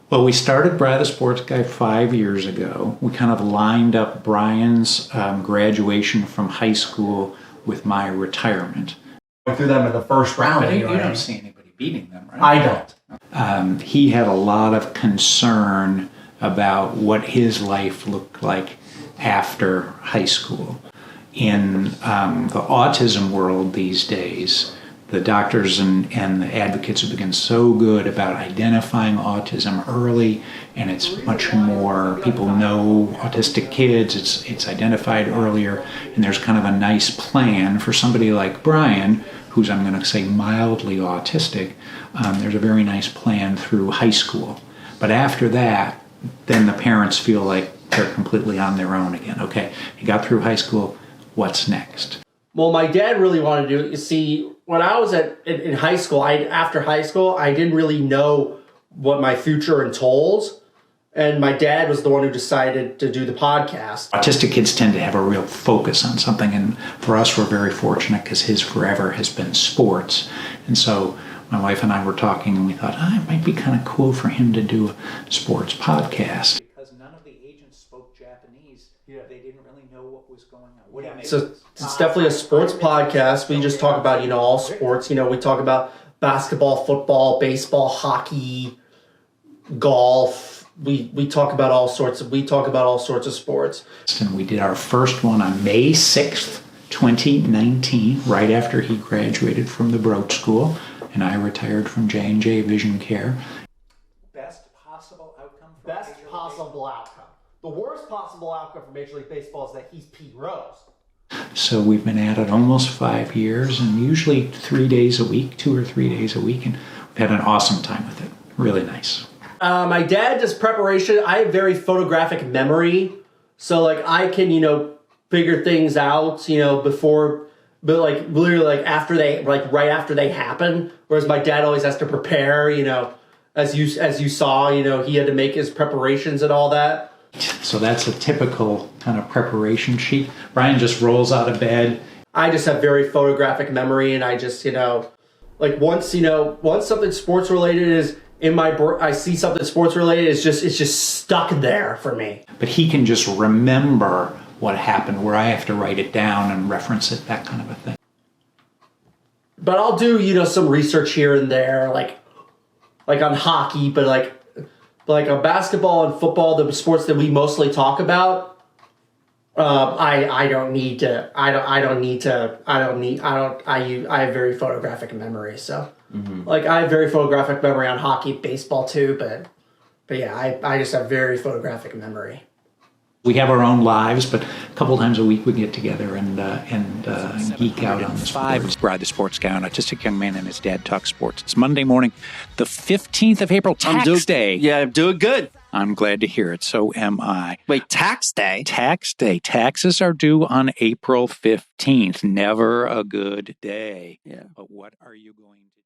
Well, we started Brad the Sports Guy 5 years ago. We kind of lined up Brian's graduation from high school with my retirement. Through them in the first round. But you don't see anybody beating them, right? I don't. He had a lot of concern about what his life looked like after high school. In the autism world these days, the doctors and the advocates have become so good about identifying autism early, and it's much more, people know autistic kids, it's identified earlier, and there's kind of a nice plan for somebody like Brian, who's, I'm going to say, mildly autistic. There's a very nice plan through high school. But after that, then the parents feel like they're completely on their own again. Okay, you got through high school, what's next? Well, my dad really wanted to do it. You see, when I was in high school, after high school, I didn't really know what my future entails. And my dad was the one who decided to do the podcast. Autistic kids tend to have a real focus on something. And for us, we're very fortunate because his forever has been sports. And so my wife and I were talking and we thought, it might be kind of cool for him to do a sports podcast. Because none of the agents spoke Japanese. They didn't really know what was going on. So it's definitely a sports podcast. We just talk about, all sports. We talk about basketball, football, baseball, hockey, golf. We talk about all sorts of sports. And we did our first one on May 6th, 2019, right after he graduated from the Broach School and I retired from J&J Vision Care. Best possible outcome for Best possible outcome. The worst possible outcome for Major League Baseball is that he's Pete Rose. So we've been at it almost 5 years, and usually 3 days a week, 2 or 3 days a week, and we've had an awesome time with it. Really nice. My dad does preparation. I have very photographic memory, so I can figure things out before, but literally after they right after they happen. Whereas my dad always has to prepare. As you saw, he had to make his preparations and all that. So that's a typical kind of preparation sheet. Brian just rolls out of bed. I just have very photographic memory, and I just, once something sports related is in I see something sports related, it's just stuck there for me. But he can just remember what happened, where I have to write it down and reference it, that kind of a thing. But I'll do, some research here and there, like on hockey, but like on basketball and football, the sports that we mostly talk about, I have very photographic memory. So I have very photographic memory on hockey, baseball too, but yeah, I just have very photographic memory. We have our own lives, but a couple times a week we get together and geek out on the sports. Brad the Sports Guy, an autistic young man and his dad talk sports. It's Monday morning, the 15th of April, tax day. Yeah, I'm doing good. I'm glad to hear it. So am I. Wait, tax day? Tax day. Taxes are due on April 15th. Never a good day. Yeah. But what are you going to do?